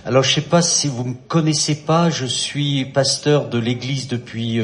Alors, je sais pas si vous me connaissez pas, je suis pasteur de l'église depuis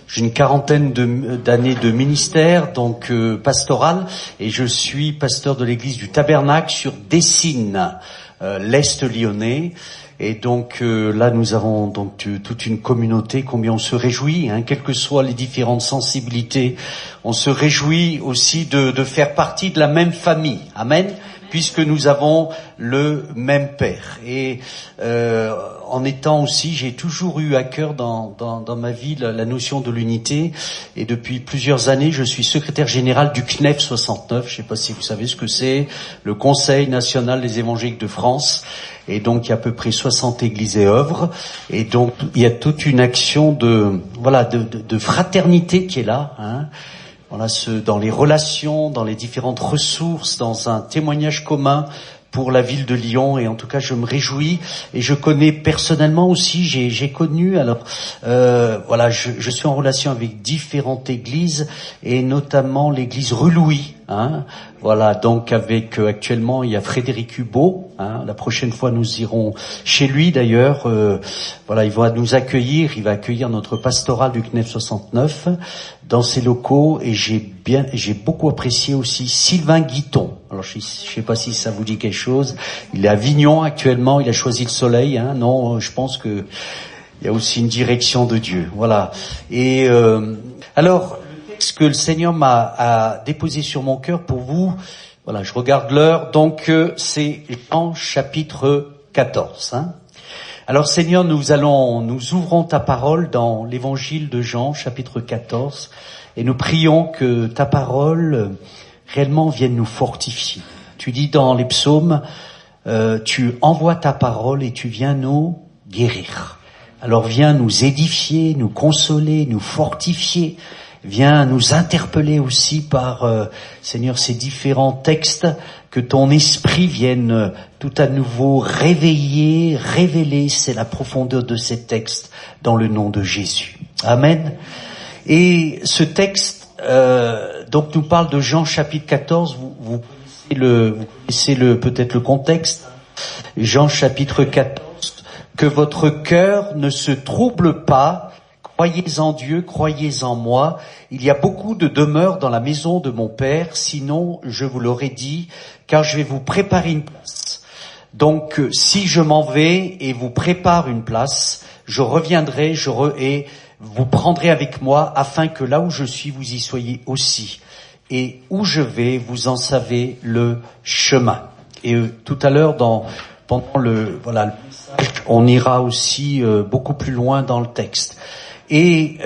j'ai une quarantaine d'années de ministère, donc pastoral, et je suis pasteur de l'église du Tabernacle sur Dessines, l'Est lyonnais. Et donc là, nous avons donc toute une communauté, combien on se réjouit, quelles que soient les différentes sensibilités, on se réjouit aussi de faire partie de la même famille. Amen. Puisque nous avons le même Père. Et en étant aussi, j'ai toujours eu à cœur dans ma vie la notion de l'unité. Et depuis plusieurs années, je suis secrétaire général du CNEF 69. Je ne sais pas si vous savez ce que c'est, le Conseil national des évangéliques de France. Et donc, il y a à peu près 60 églises et œuvres. Et donc, il y a toute une action de fraternité qui est là, Voilà, dans les relations, dans les différentes ressources, dans un témoignage commun pour la ville de Lyon. Et en tout cas, je me réjouis. Et je connais personnellement aussi, j'ai connu, voilà, je suis en relation avec différentes églises, et notamment l'église rue Louis. Voilà, donc avec actuellement il y a Frédéric Hubeau. La prochaine fois nous irons chez lui d'ailleurs. Voilà, il va nous accueillir, il va accueillir notre pastoral du CNEF 69 dans ses locaux, et j'ai beaucoup apprécié aussi Sylvain Guiton. Alors je sais pas si ça vous dit quelque chose. Il est à Avignon actuellement, il a choisi le soleil. Non, je pense que il y a aussi une direction de Dieu. Voilà. Et alors, ce que le Seigneur m'a déposé sur mon cœur pour vous, voilà, je regarde l'heure, donc c'est Jean chapitre 14. Alors Seigneur, nous ouvrons ta parole dans l'évangile de Jean chapitre 14, et nous prions que ta parole réellement vienne nous fortifier. Tu dis dans les psaumes, tu envoies ta parole et tu viens nous guérir. Alors viens nous édifier, nous consoler, nous fortifier. Viens nous interpeller aussi par, Seigneur, ces différents textes, que ton esprit vienne tout à nouveau réveiller, révéler, c'est la profondeur de ces textes, dans le nom de Jésus. Amen. Et ce texte, donc nous parle de Jean chapitre 14, vous connaissez peut-être le contexte. Jean chapitre 14, que votre cœur ne se trouble pas. Croyez en Dieu, croyez en moi. Il y a beaucoup de demeures dans la maison de mon Père, sinon je vous l'aurais dit, car je vais vous préparer une place. Donc si je m'en vais et vous prépare une place, je reviendrai, et vous prendrez avec moi, afin que là où je suis, vous y soyez aussi. Et où je vais, vous en savez le chemin. Et tout à l'heure, pendant le message, on ira aussi beaucoup plus loin dans le texte. Et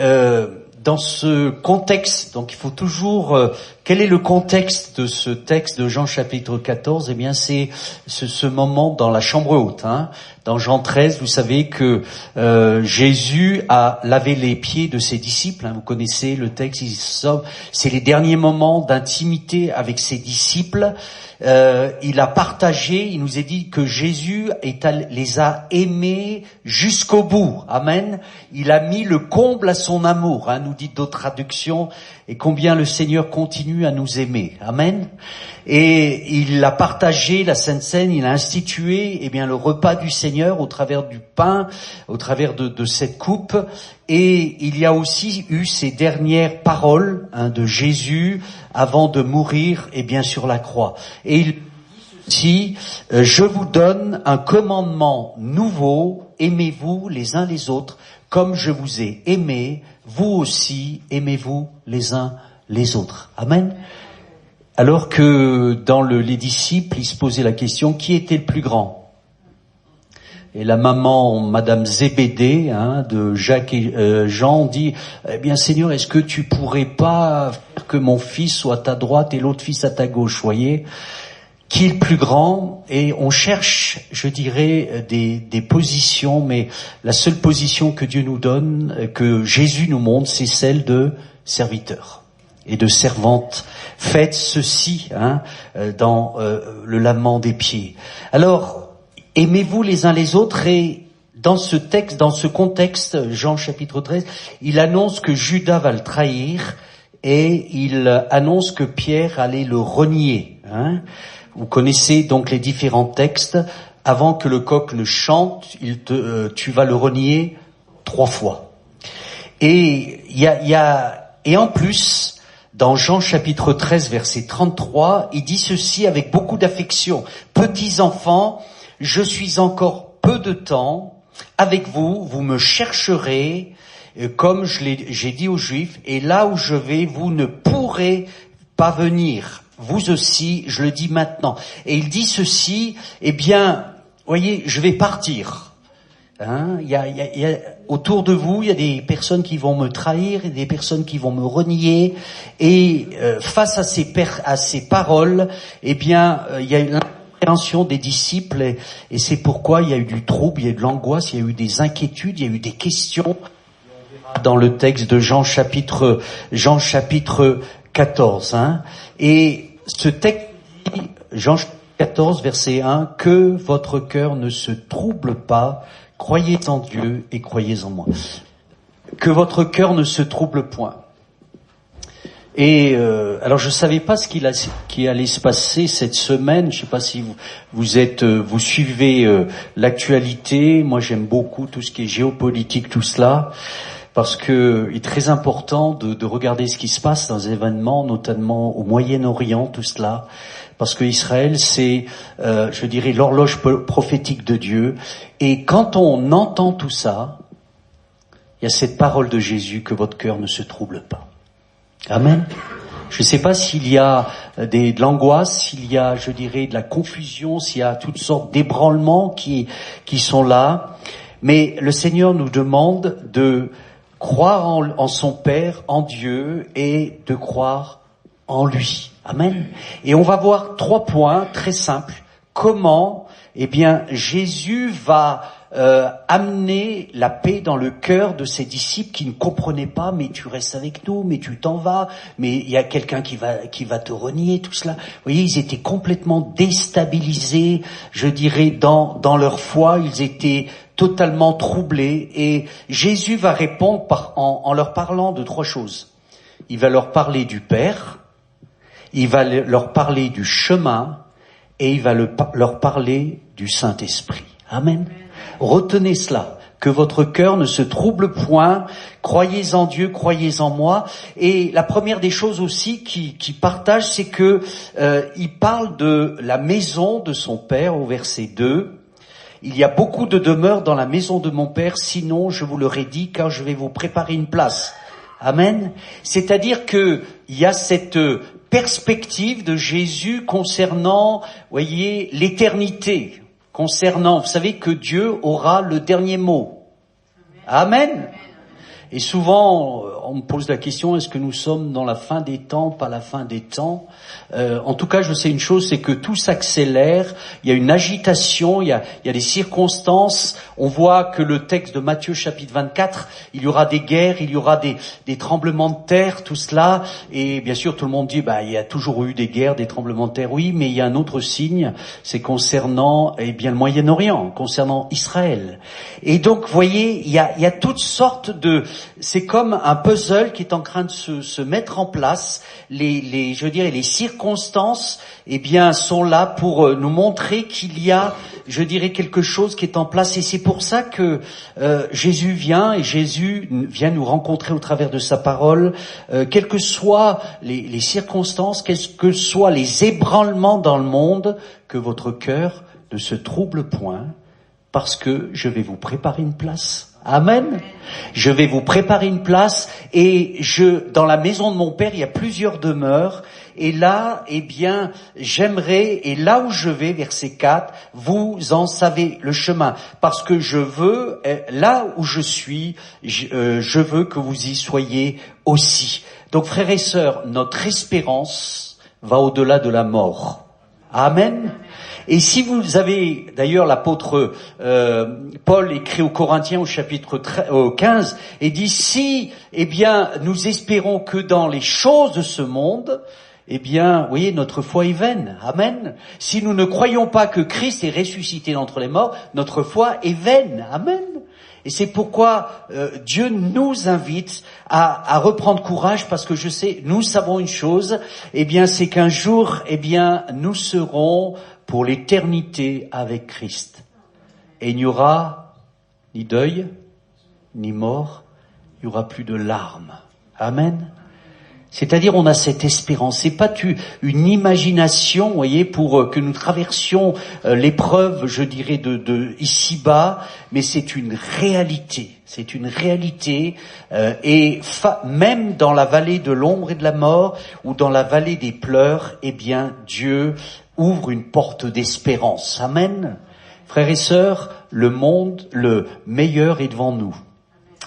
dans ce contexte, donc il faut toujours... quel est le contexte de ce texte de Jean chapitre 14 ? Eh bien, c'est ce moment dans la chambre haute. Dans Jean 13, vous savez que Jésus a lavé les pieds de ses disciples. Vous connaissez le texte, c'est les derniers moments d'intimité avec ses disciples. Il a partagé, il nous est dit que Jésus les a aimés jusqu'au bout. Amen. Il a mis le comble à son amour, nous dit d'autres traductions, et combien le Seigneur continue à nous aimer. Amen. Et il a partagé la Sainte Seine, il a institué le repas du Seigneur au travers du pain, au travers de cette coupe. Et il y a aussi eu ces dernières paroles de Jésus avant de mourir sur la croix. Et il dit, je vous donne un commandement nouveau, aimez-vous les uns les autres, comme je vous ai aimé, vous aussi aimez-vous les uns les autres. Amen. Alors que dans les disciples, ils se posaient la question, qui était le plus grand ? Et la maman, Madame Zébédée, de Jacques et Jean, dit, Seigneur, est-ce que tu pourrais pas faire que mon fils soit à ta droite et l'autre fils à ta gauche, voyez ? Qui est le plus grand ? Et on cherche, je dirais, des positions, mais la seule position que Dieu nous donne, que Jésus nous montre, c'est celle de serviteur et de servante. Faites ceci, dans le lavement des pieds. Alors, aimez-vous les uns les autres, et dans ce texte, dans ce contexte, Jean chapitre 13, il annonce que Judas va le trahir, et il annonce que Pierre allait le renier. Vous connaissez donc les différents textes. avant que le coq ne chante, tu vas le renier 3 fois. Et et en plus, dans Jean chapitre 13, verset 33, il dit ceci avec beaucoup d'affection. Petits enfants, je suis encore peu de temps avec vous, vous me chercherez, comme j'ai dit aux Juifs, et là où je vais, vous ne pourrez pas venir. Vous aussi, je le dis maintenant. Et il dit ceci, eh bien, voyez, je vais partir. Hein, autour de vous, il y a des personnes qui vont me trahir, et des personnes qui vont me renier. Et face à ces paroles, eh bien, il y a l'incompréhension des disciples, et c'est pourquoi il y a eu du trouble, il y a eu de l'angoisse, il y a eu des inquiétudes, il y a eu des questions. Dans le texte de Jean chapitre 14. Hein, et ce texte dit, Jean 14, verset 1, « Que votre cœur ne se trouble pas, croyez en Dieu et croyez en moi. » Que votre cœur ne se trouble point. Et alors je savais pas ce qui allait se passer cette semaine. Je sais pas si vous suivez l'actualité. Moi j'aime beaucoup tout ce qui est géopolitique, tout cela. Parce que il est très important de regarder ce qui se passe dans les événements, notamment au Moyen-Orient, tout cela. Parce que Israël, c'est, je dirais, l'horloge prophétique de Dieu. Et quand on entend tout ça, il y a cette parole de Jésus, que votre cœur ne se trouble pas. Amen. Je ne sais pas s'il y a de l'angoisse, s'il y a, je dirais, de la confusion, s'il y a toutes sortes d'ébranlements qui sont là. Mais le Seigneur nous demande de croire en son Père, en Dieu, et de croire en lui. Amen. Et on va voir 3 points très simples. Comment, eh bien, Jésus va amener la paix dans le cœur de ses disciples qui ne comprenaient pas, mais tu restes avec nous, mais tu t'en vas, mais il y a quelqu'un qui va te renier, tout cela. Vous voyez, ils étaient complètement déstabilisés, je dirais, dans leur foi, ils étaient totalement troublés, et Jésus va répondre en leur parlant de 3 choses. Il va leur parler du Père, il va leur parler du chemin, et il va leur parler du Saint-Esprit. Amen. Retenez cela, que votre cœur ne se trouble point, croyez en Dieu, croyez en moi. Et la première des choses aussi qui partage, c'est que il parle de la maison de son Père au verset 2. Il y a beaucoup de demeures dans la maison de mon Père, sinon je vous l'aurais dit, car je vais vous préparer une place. Amen. C'est-à-dire que il y a cette perspective de Jésus concernant, voyez, l'éternité. Concernant, vous savez que Dieu aura le dernier mot. Amen. Et souvent, on me pose la question, est-ce que nous sommes dans la fin des temps, pas la fin des temps? En tout cas, je sais une chose, c'est que tout s'accélère, il y a une agitation, il y a des circonstances. On voit que le texte de Matthieu chapitre 24, il y aura des guerres, il y aura des tremblements de terre, tout cela. Et bien sûr, tout le monde dit, il y a toujours eu des guerres, des tremblements de terre. Oui, mais il y a un autre signe, c'est concernant, le Moyen-Orient, concernant Israël. Et donc, vous voyez, il y a toutes sortes c'est comme un puzzle qui est en train de se mettre en place. Les circonstances, sont là pour nous montrer qu'il y a, quelque chose qui est en place. Et c'est pour ça que Jésus vient nous rencontrer au travers de sa parole, quelles que soient les circonstances, quels que soient les ébranlements dans le monde, que votre cœur ne se trouble point, parce que je vais vous préparer une place. Amen. Je vais vous préparer une place, et dans la maison de mon Père, il y a plusieurs demeures, et là, j'aimerais, et là où je vais, verset 4, vous en savez le chemin, parce que je veux, là où je suis, je veux que vous y soyez aussi. Donc, frères et sœurs, notre espérance va au-delà de la mort. Amen. Et si vous avez, d'ailleurs, l'apôtre Paul écrit aux Corinthiens au chapitre 15, et dit, si, nous espérons que dans les choses de ce monde, vous voyez, notre foi est vaine. Amen. Si nous ne croyons pas que Christ est ressuscité d'entre les morts, notre foi est vaine. Amen. Et c'est pourquoi Dieu nous invite à reprendre courage, parce que nous savons une chose, c'est qu'un jour, nous serons pour l'éternité avec Christ. Et il n'y aura ni deuil, ni mort, il n'y aura plus de larmes. Amen. C'est-à-dire, on a cette espérance. C'est pas une imagination, vous voyez, pour que nous traversions l'épreuve, je dirais, de ici-bas, mais c'est une réalité. C'est une réalité. Même dans la vallée de l'ombre et de la mort, ou dans la vallée des pleurs, eh bien, Dieu ouvre une porte d'espérance. Amen. Frères et sœurs, le monde, le meilleur est devant nous.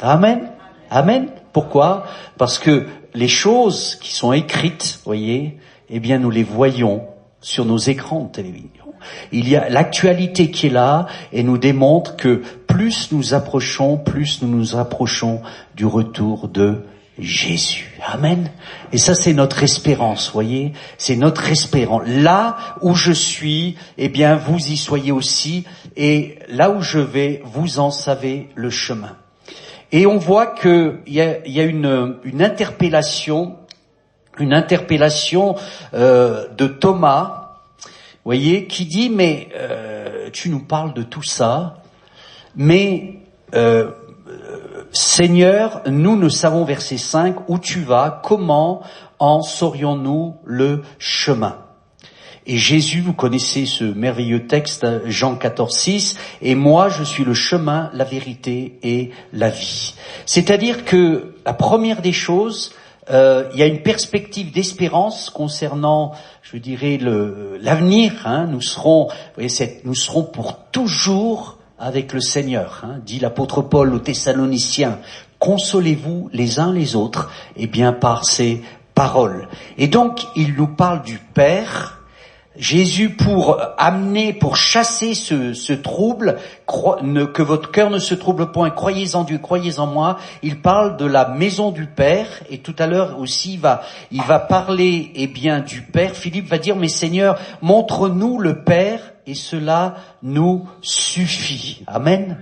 Amen. Amen. Pourquoi? Parce que les choses qui sont écrites, voyez, eh bien, nous les voyons sur nos écrans de télévision. Il y a l'actualité qui est là et nous démontre que plus nous nous approchons du retour de Jésus. Amen. Et ça, c'est notre espérance, voyez. C'est notre espérance. Là où je suis, eh bien, vous y soyez aussi. Et là où je vais, vous en savez le chemin. Et on voit que il y a une interpellation de Thomas, voyez, qui dit mais tu nous parles de tout ça, mais Seigneur, nous ne savons, verset 5, où tu vas, comment en saurions-nous le chemin? Et Jésus, vous connaissez ce merveilleux texte, Jean 14,6, et moi je suis le chemin, la vérité et la vie. C'est-à-dire que la première des choses, il y a une perspective d'espérance concernant, je dirais, l'avenir. Nous serons pour toujours avec le Seigneur. Dit l'apôtre Paul aux Thessaloniciens, consolez-vous les uns les autres, et bien par ces paroles. Et donc il nous parle du Père. Jésus, pour chasser ce trouble, que votre cœur ne se trouble point, croyez en Dieu, croyez en moi, il parle de la maison du Père, et tout à l'heure aussi, il va parler, eh bien, du Père. Philippe va dire, mais Seigneur, montre-nous le Père, et cela nous suffit. Amen.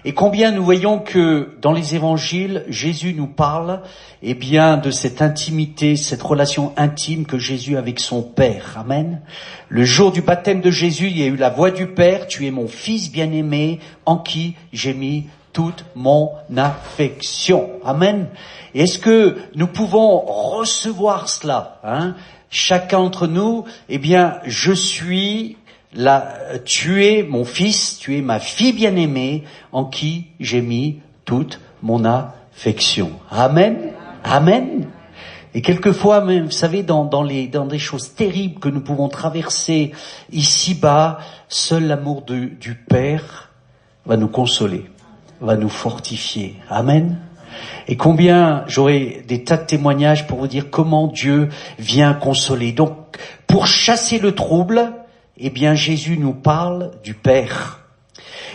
Et combien nous voyons que dans les évangiles, Jésus nous parle, eh bien, de cette intimité, cette relation intime que Jésus a avec son Père. Amen. Le jour du baptême de Jésus, il y a eu la voix du Père, tu es mon Fils bien-aimé, en qui j'ai mis toute mon affection. Amen. Et est-ce que nous pouvons recevoir cela, Chacun d'entre nous, eh bien, je suis tu es mon fils, tu es ma fille bien-aimée, en qui j'ai mis toute mon affection. Amen. Amen. Et quelquefois, même, vous savez, dans des choses terribles que nous pouvons traverser ici-bas, seul l'amour du Père va nous consoler, va nous fortifier. Amen. Et combien j'aurai des tas de témoignages pour vous dire comment Dieu vient consoler. Donc, pour chasser le trouble, eh bien, Jésus nous parle du Père.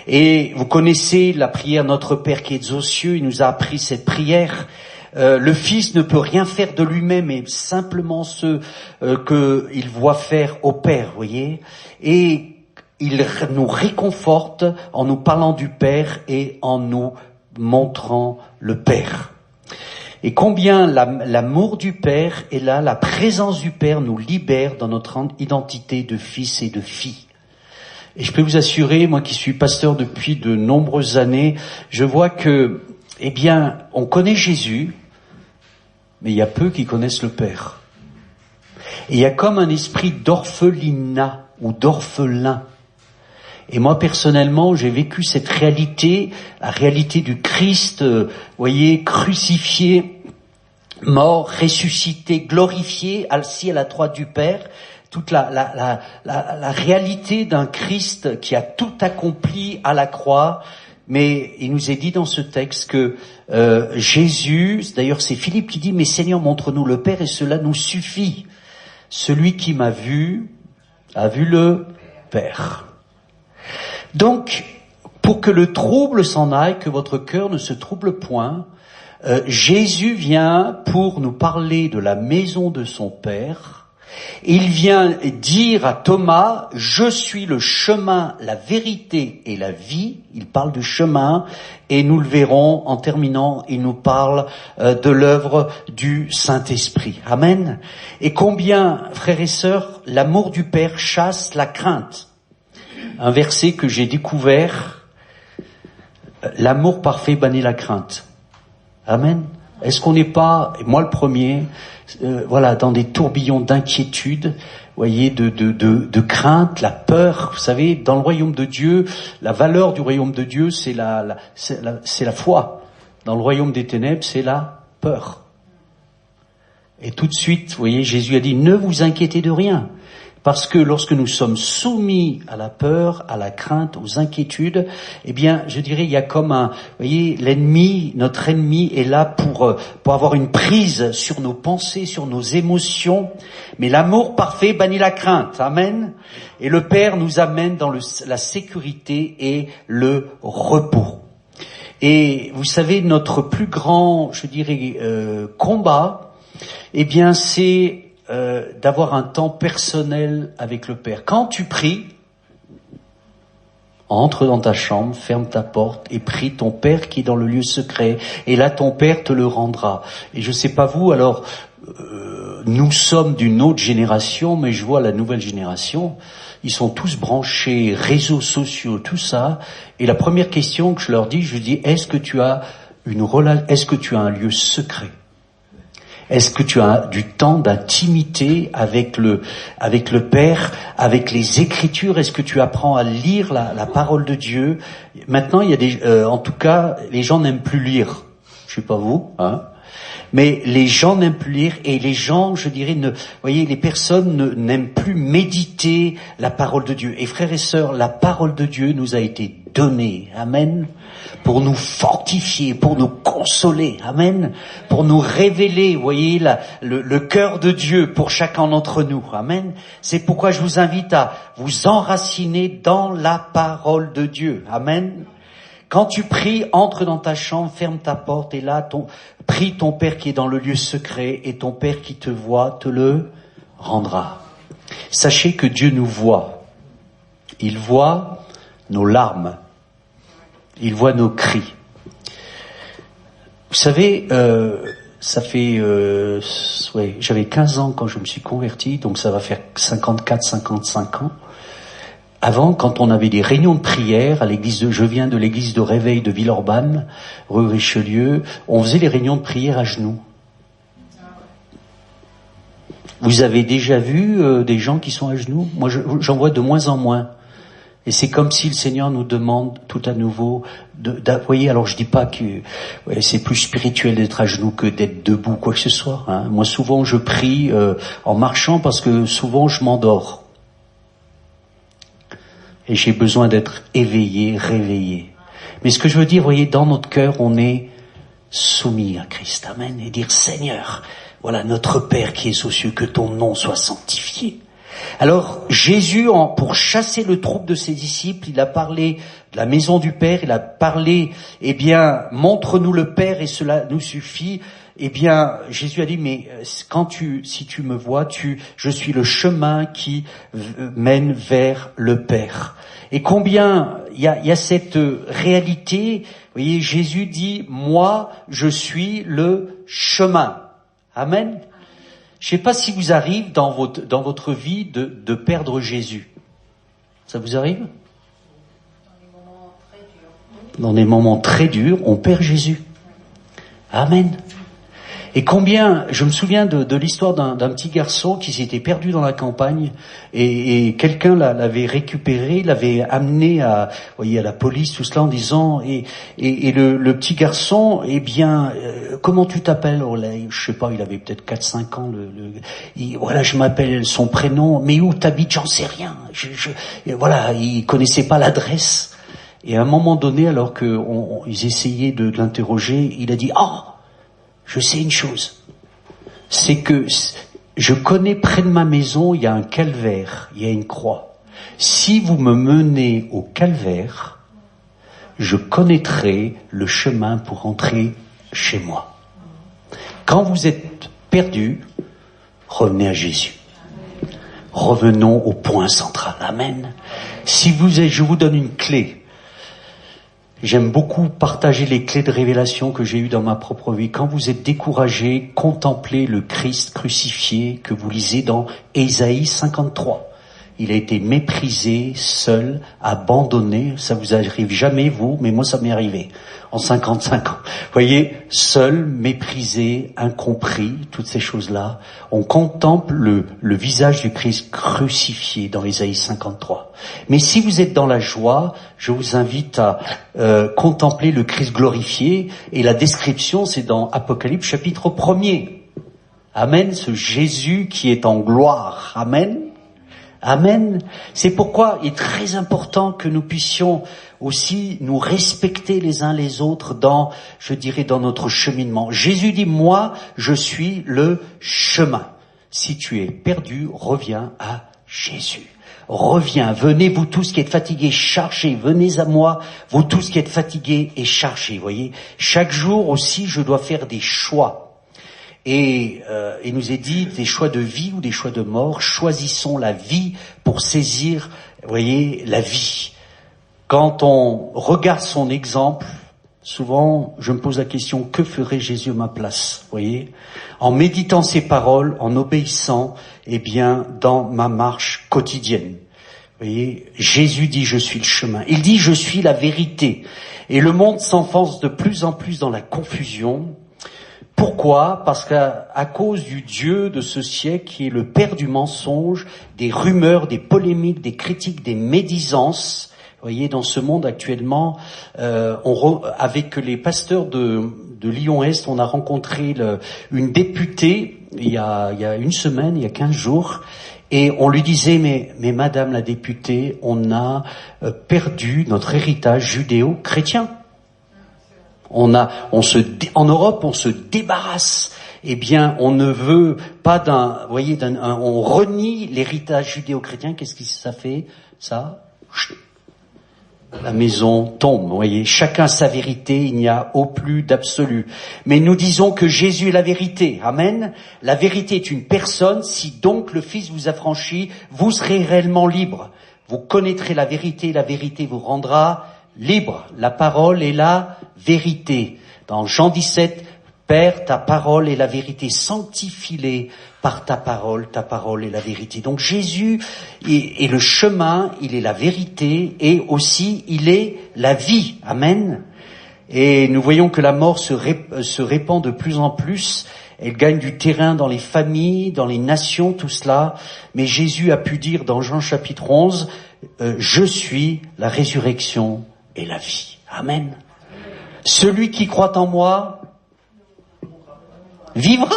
Et vous connaissez la prière Notre Père qui es aux cieux, il nous a appris cette prière. Le Fils ne peut rien faire de lui-même, mais simplement ce qu'il voit faire au Père, voyez. Et il nous réconforte en nous parlant du Père et en nous montrant le Père. Et combien l'amour du Père est là, la présence du Père nous libère dans notre identité de fils et de fille. Et je peux vous assurer, moi qui suis pasteur depuis de nombreuses années, je vois que, eh bien, on connaît Jésus, mais il y a peu qui connaissent le Père. Et il y a comme un esprit d'orphelinat ou d'orphelin. Et moi, personnellement, j'ai vécu cette réalité, la réalité du Christ, voyez, crucifié, mort, ressuscité, glorifié, assis à la droite du Père. Toute la réalité d'un Christ qui a tout accompli à la croix. Mais il nous est dit dans ce texte que Jésus, d'ailleurs c'est Philippe qui dit, mais Seigneur, montre-nous le Père et cela nous suffit. Celui qui m'a vu, a vu le Père. Donc, pour que le trouble s'en aille, que votre cœur ne se trouble point, Jésus vient pour nous parler de la maison de son Père. Il vient dire à Thomas, je suis le chemin, la vérité et la vie. Il parle du chemin et nous le verrons en terminant, il nous parle de l'œuvre du Saint-Esprit. Amen. Et combien, frères et sœurs, l'amour du Père chasse la crainte. un verset que j'ai découvert. L'amour parfait bannit la crainte. Amen. Est-ce qu'on n'est pas, moi le premier, dans des tourbillons d'inquiétude, voyez, de crainte, la peur. Vous savez, dans le royaume de Dieu, la valeur du royaume de Dieu, c'est la foi. Dans le royaume des ténèbres, c'est la peur. Et tout de suite, vous voyez, Jésus a dit, ne vous inquiétez de rien. Parce que lorsque nous sommes soumis à la peur, à la crainte, aux inquiétudes, eh bien, je dirais, il y a comme vous voyez, l'ennemi, notre ennemi est là pour avoir une prise sur nos pensées, sur nos émotions. Mais l'amour parfait bannit la crainte. Amen. Et le Père nous amène dans la sécurité et le repos. Et vous savez, notre plus grand, je dirais, combat, eh bien, c'est d'avoir un temps personnel avec le Père. Quand tu pries, entre dans ta chambre, ferme ta porte et prie ton Père qui est dans le lieu secret. Et là, ton Père te le rendra. Et je sais pas vous, alors, nous sommes d'une autre génération, mais je vois la nouvelle génération, ils sont tous branchés, réseaux sociaux, tout ça. Et la première question que je leur dis, est-ce que tu as un lieu secret? Est-ce que tu as du temps d'intimité avec le Père, avec les Écritures? Est-ce que tu apprends à lire la parole de Dieu? Maintenant, il y a en tout cas, les gens n'aiment plus lire. Je sais pas vous, hein. Mais les gens n'aiment plus lire et les gens, je dirais, les personnes n'aiment plus méditer la parole de Dieu. Et frères et sœurs, la parole de Dieu nous a été donnée, amen, pour nous fortifier, pour nous consoler, amen, pour nous révéler, vous voyez, le cœur de Dieu pour chacun d'entre nous, amen. C'est pourquoi je vous invite à vous enraciner dans la parole de Dieu, amen. Quand tu pries, entre dans ta chambre, ferme ta porte et là, prie ton Père qui est dans le lieu secret et ton Père qui te voit te le rendra. Sachez que Dieu nous voit. Il voit nos larmes. Il voit nos cris. Vous savez, ça fait, j'avais 15 ans quand je me suis converti, donc ça va faire 54, 55 ans. Avant, quand on avait des réunions de prière à je viens de l'église de Réveil de Villeurbanne, rue Richelieu, on faisait les réunions de prière à genoux. Vous avez déjà vu des gens qui sont à genoux? Moi, j'en vois de moins en moins. Et c'est comme si le Seigneur nous demande tout à nouveau vous voyez, alors je dis pas que c'est plus spirituel d'être à genoux que d'être debout, quoi que ce soit, hein. Moi, souvent, je prie en marchant parce que souvent, je m'endors. Et j'ai besoin d'être éveillé, réveillé. Mais ce que je veux dire, vous voyez, dans notre cœur, on est soumis à Christ. Amen. Et dire, Seigneur, voilà notre Père qui est aux cieux, que ton nom soit sanctifié. Alors, Jésus, pour chasser le trouble de ses disciples, il a parlé de la maison du Père, il a parlé, montre-nous le Père et cela nous suffit. Jésus a dit, mais si tu me vois, je suis le chemin qui mène vers le Père. Et combien il y a cette réalité, vous voyez, Jésus dit, moi, je suis le chemin. Amen. Je sais pas si vous arrive dans votre vie de perdre Jésus. Ça vous arrive? Dans des moments très durs, on perd Jésus. Amen. Et combien, je me souviens de l'histoire d'un petit garçon qui s'était perdu dans la campagne et quelqu'un l'avait récupéré, l'avait amené à la police, tout cela en disant et le petit garçon, comment tu t'appelles? Oh là, je sais pas, il avait peut-être 4-5 ans. Je m'appelle son prénom, mais où t'habites? J'en sais rien. Il connaissait pas l'adresse. Et à un moment donné, alors ils essayaient de l'interroger, il a dit je sais une chose, c'est que je connais près de ma maison, il y a un calvaire, il y a une croix. Si vous me menez au calvaire, je connaîtrai le chemin pour rentrer chez moi. Quand vous êtes perdu, revenez à Jésus. Revenons au point central. Amen. Je vous donne une clé. J'aime beaucoup partager les clés de révélation que j'ai eues dans ma propre vie. Quand vous êtes découragé, contemplez le Christ crucifié que vous lisez dans Ésaïe 53. Il a été méprisé, seul, abandonné. Ça vous arrive jamais, vous, mais moi ça m'est arrivé en 55 ans. Vous voyez, seul, méprisé, incompris, toutes ces choses-là. On contemple le visage du Christ crucifié dans Ésaïe 53. Mais si vous êtes dans la joie, je vous invite à contempler le Christ glorifié. Et la description, c'est dans Apocalypse chapitre 1er. Amen, ce Jésus qui est en gloire. Amen. Amen. C'est pourquoi il est très important que nous puissions aussi nous respecter les uns les autres dans, je dirais, dans notre cheminement. Jésus dit, moi, je suis le chemin. Si tu es perdu, reviens à Jésus. Reviens, venez vous tous qui êtes fatigués, chargés, venez à moi, vous tous qui êtes fatigués et chargés. Voyez, chaque jour aussi, je dois faire des choix. Et il nous est dit des choix de vie ou des choix de mort. Choisissons la vie pour saisir, vous voyez, la vie. Quand on regarde son exemple, souvent je me pose la question, que ferait Jésus à ma place, vous voyez? En méditant ses paroles, en obéissant, eh bien, dans ma marche quotidienne. Vous voyez, Jésus dit, je suis le chemin. Il dit, je suis la vérité. Et le monde s'enfonce de plus en plus dans la confusion. Pourquoi? Parce qu'à cause du Dieu de ce siècle qui est le père du mensonge, des rumeurs, des polémiques, des critiques, des médisances. Vous voyez, dans ce monde actuellement, avec les pasteurs de Lyon-Est, on a rencontré une députée il y a une semaine, il y a 15 jours, et on lui disait, mais madame la députée, on a perdu notre héritage judéo-chrétien. En Europe, on se débarrasse. Eh bien, on ne veut pas on renie l'héritage judéo-chrétien. Qu'est-ce que ça fait? Ça, la maison tombe. Vous voyez, chacun sa vérité. Il n'y a au plus d'absolu. Mais nous disons que Jésus est la vérité. Amen. La vérité est une personne. Si donc le Fils vous affranchit, vous serez réellement libre. Vous connaîtrez la vérité vous rendra libre. La parole est la vérité. Dans Jean 17, Père, ta parole est la vérité. Sanctifie-les par ta parole est la vérité. Donc Jésus est le chemin, il est la vérité et aussi il est la vie. Amen. Et nous voyons que la mort se répand de plus en plus. Elle gagne du terrain dans les familles, dans les nations, tout cela. Mais Jésus a pu dire dans Jean chapitre 11, je suis la résurrection et la vie. Amen. Celui qui croit en moi vivra.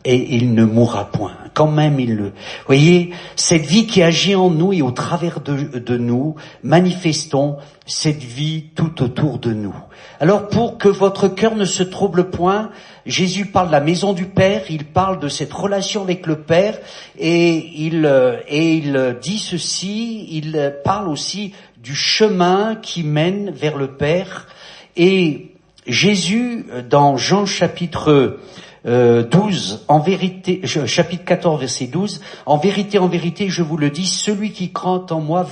Et il ne mourra point. Quand même, Vous voyez, cette vie qui agit en nous et au travers de nous, manifestons cette vie tout autour de nous. Alors, pour que votre cœur ne se trouble point, Jésus parle de la maison du Père, il parle de cette relation avec le Père, et il dit ceci, il parle aussi du chemin qui mène vers le Père. Et Jésus, dans Jean chapitre 12, en vérité, chapitre 14, verset 12, en vérité, je vous le dis, celui qui croit en moi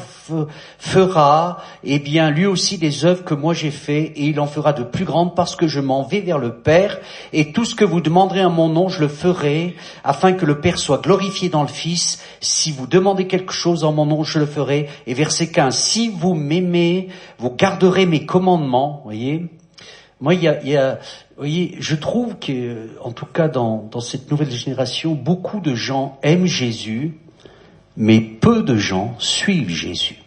fera, eh bien, lui aussi des œuvres que moi j'ai fait, et il en fera de plus grandes parce que je m'en vais vers le Père, et tout ce que vous demanderez en mon nom, je le ferai, afin que le Père soit glorifié dans le Fils. Si vous demandez quelque chose en mon nom, je le ferai. Et verset 15, si vous m'aimez, vous garderez mes commandements, voyez. Moi, vous voyez, je trouve que, en tout cas dans cette nouvelle génération, beaucoup de gens aiment Jésus, mais peu de gens suivent Jésus.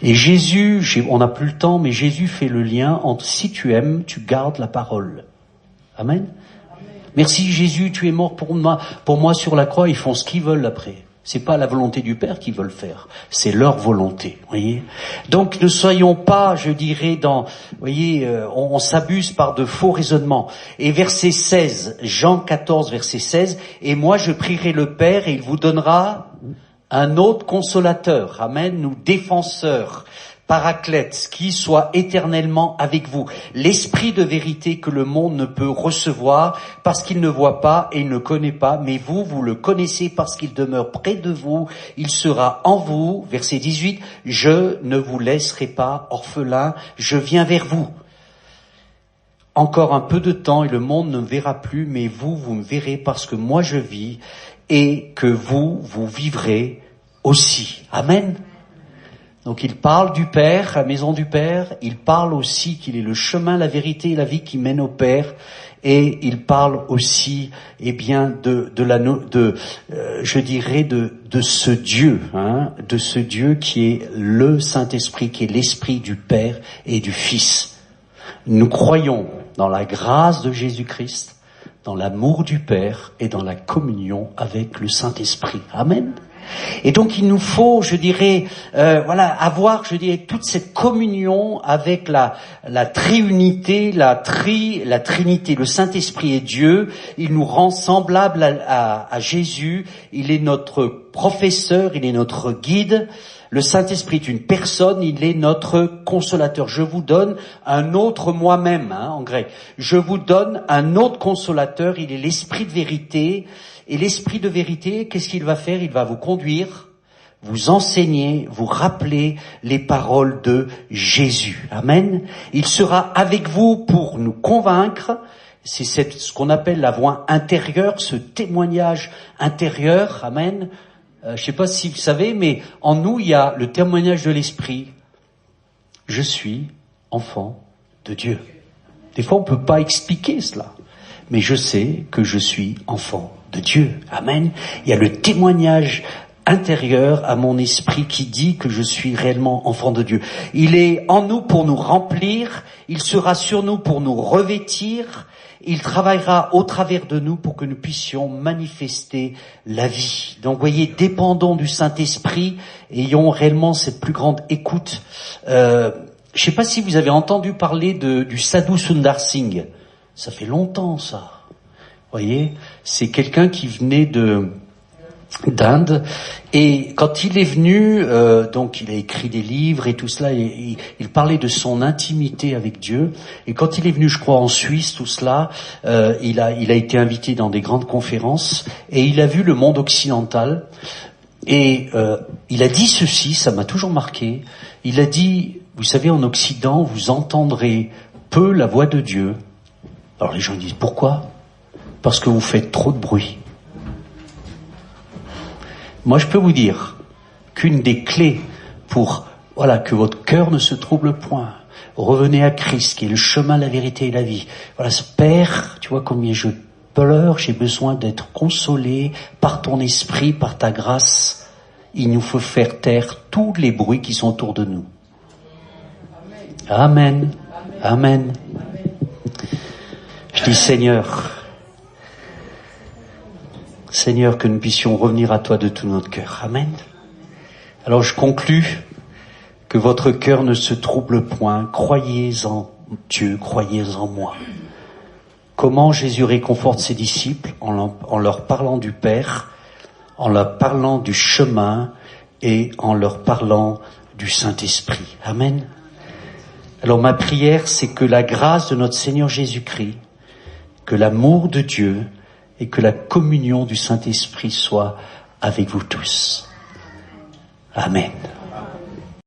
Et Jésus, on n'a plus le temps, mais Jésus fait le lien entre si tu aimes, tu gardes la parole. Amen. Merci Jésus, tu es mort pour moi sur la croix, ils font ce qu'ils veulent après. C'est pas la volonté du Père qu'ils veulent faire, c'est leur volonté, voyez. Donc ne soyons pas, je dirais, voyez, on s'abuse par de faux raisonnements. Et verset 16, Jean 14, verset 16, et moi je prierai le Père et il vous donnera un autre consolateur, amen, nous défenseurs, Paraclète, qui soit éternellement avec vous. L'esprit de vérité que le monde ne peut recevoir parce qu'il ne voit pas et il ne connaît pas, mais vous le connaissez parce qu'il demeure près de vous. Il sera en vous. Verset 18, je ne vous laisserai pas orphelin, je viens vers vous. encore un peu de temps et le monde ne me verra plus, mais vous, vous me verrez parce que moi je vis et que vous, vous vivrez aussi. Amen. Donc il parle du Père, la maison du Père, il parle aussi qu'il est le chemin, la vérité et la vie qui mènent au Père, et il parle aussi, eh bien, je dirais de ce Dieu, de ce Dieu qui est le Saint-Esprit, qui est l'Esprit du Père et du Fils. Nous croyons dans la grâce de Jésus-Christ, dans l'amour du Père et dans la communion avec le Saint-Esprit. Amen. Et donc il nous faut, je dirais, avoir, toute cette communion avec la triunité, la Trinité, le Saint-Esprit et Dieu. Il nous rend semblables à Jésus. Il est notre professeur, il est notre guide. Le Saint-Esprit est une personne, il est notre consolateur. Je vous donne un autre moi-même, en grec. Je vous donne un autre consolateur, il est l'Esprit de vérité. Et l'Esprit de vérité, qu'est-ce qu'il va faire? Il va vous conduire, vous enseigner, vous rappeler les paroles de Jésus. Amen. Il sera avec vous pour nous convaincre. C'est ce qu'on appelle la voix intérieure, ce témoignage intérieur. Amen. Je ne sais pas si vous savez, mais en nous, il y a le témoignage de l'Esprit. Je suis enfant de Dieu. Des fois, on ne peut pas expliquer cela. Mais je sais que je suis enfant de Dieu. Amen. Il y a le témoignage intérieur à mon esprit qui dit que je suis réellement enfant de Dieu. Il est en nous pour nous remplir, il sera sur nous pour nous revêtir, il travaillera au travers de nous pour que nous puissions manifester la vie. Donc, voyez, dépendons du Saint-Esprit, ayons réellement cette plus grande écoute. Je ne sais pas si vous avez entendu parler du Sadhu Sundar Singh. Ça fait longtemps, ça. Voyez, c'est quelqu'un qui venait d'Inde, et quand il est venu, donc il a écrit des livres et tout cela, et il parlait de son intimité avec Dieu, et quand il est venu, je crois, en Suisse, tout cela, il a été invité dans des grandes conférences, et il a vu le monde occidental, et il a dit ceci, ça m'a toujours marqué, il a dit, vous savez, en Occident, vous entendrez peu la voix de Dieu. Alors les gens disent, pourquoi? Parce que vous faites trop de bruit. Moi, je peux vous dire qu'une des clés pour, que votre cœur ne se trouble point, revenez à Christ, qui est le chemin, la vérité et la vie. Voilà, ce Père, tu vois combien je pleure, j'ai besoin d'être consolé par ton esprit, par ta grâce. Il nous faut faire taire tous les bruits qui sont autour de nous. Amen. Amen. Je dis Seigneur, que nous puissions revenir à toi de tout notre cœur. Amen. Alors je conclus, que votre cœur ne se trouble point, croyez en Dieu, croyez en moi. Comment Jésus réconforte ses disciples? En leur parlant du Père, en leur parlant du chemin et en leur parlant du Saint-Esprit. Amen. Alors ma prière, c'est que la grâce de notre Seigneur Jésus-Christ, que l'amour de Dieu et que la communion du Saint-Esprit soit avec vous tous. Amen.